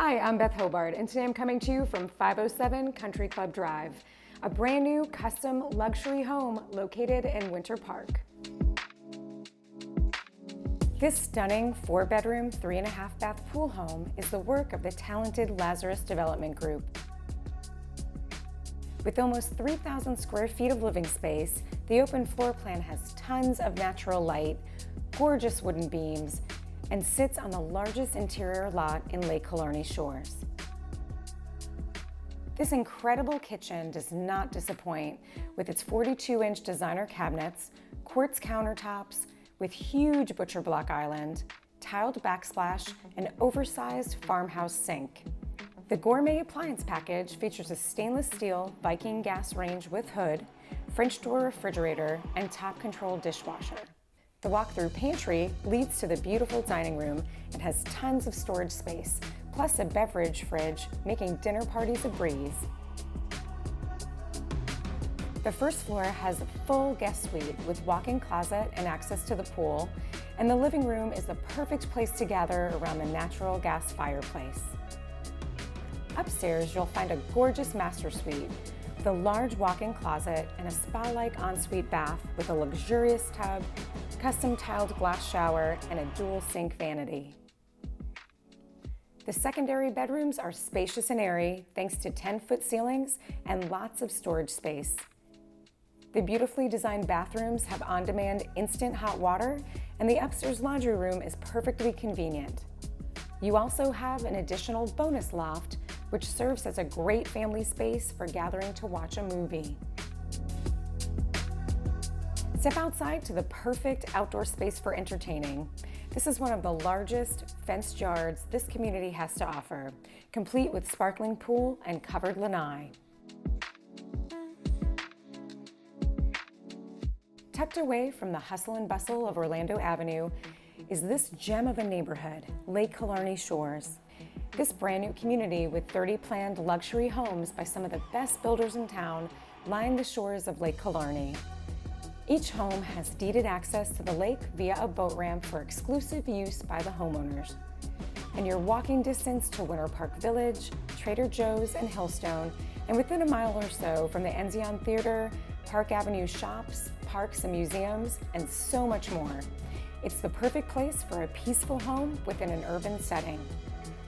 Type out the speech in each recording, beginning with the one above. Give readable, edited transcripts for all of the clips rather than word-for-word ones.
Hi, I'm Beth Hobart, and today I'm coming to you from 507 Country Club Drive, a brand new custom luxury home located in Winter Park. This stunning 4-bedroom, 3.5-bath pool home is the work of the talented Lazarus Development Group. With almost 3,000 square feet of living space, the open floor plan has tons of natural light, gorgeous wooden beams, and sits on the largest interior lot in Lake Killarney Shores. This incredible kitchen does not disappoint with its 42-inch designer cabinets, quartz countertops with huge butcher block island, tiled backsplash, and oversized farmhouse sink. The gourmet appliance package features a stainless steel Viking gas range with hood, French door refrigerator, and top control dishwasher. The walk-through pantry leads to the beautiful dining room and has tons of storage space, plus a beverage fridge, making dinner parties a breeze. The first floor has a full guest suite with walk-in closet and access to the pool, and the living room is the perfect place to gather around the natural gas fireplace. Upstairs, you'll find a gorgeous master suite with a large walk-in closet and a spa-like ensuite bath with a luxurious tub, custom tiled glass shower, and a dual sink vanity. The secondary bedrooms are spacious and airy thanks to 10-foot ceilings and lots of storage space. The beautifully designed bathrooms have on-demand instant hot water, and the upstairs laundry room is perfectly convenient. You also have an additional bonus loft, which serves as a great family space for gathering to watch a movie. Step outside to the perfect outdoor space for entertaining. This is one of the largest fenced yards this community has to offer, complete with sparkling pool and covered lanai. Tucked away from the hustle and bustle of Orlando Avenue is this gem of a neighborhood, Lake Killarney Shores. This brand new community with 30 planned luxury homes by some of the best builders in town line the shores of Lake Killarney. Each home has deeded access to the lake via a boat ramp for exclusive use by the homeowners. And you're walking distance to Winter Park Village, Trader Joe's, and Hillstone, and within a mile or so from the Enzion Theater, Park Avenue shops, parks and museums, and so much more. It's the perfect place for a peaceful home within an urban setting.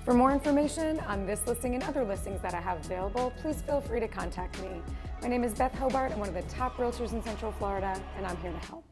For more information on this listing and other listings that I have available, please feel free to contact me. My name is Beth Hobart. I'm one of the top realtors in Central Florida, and I'm here to help.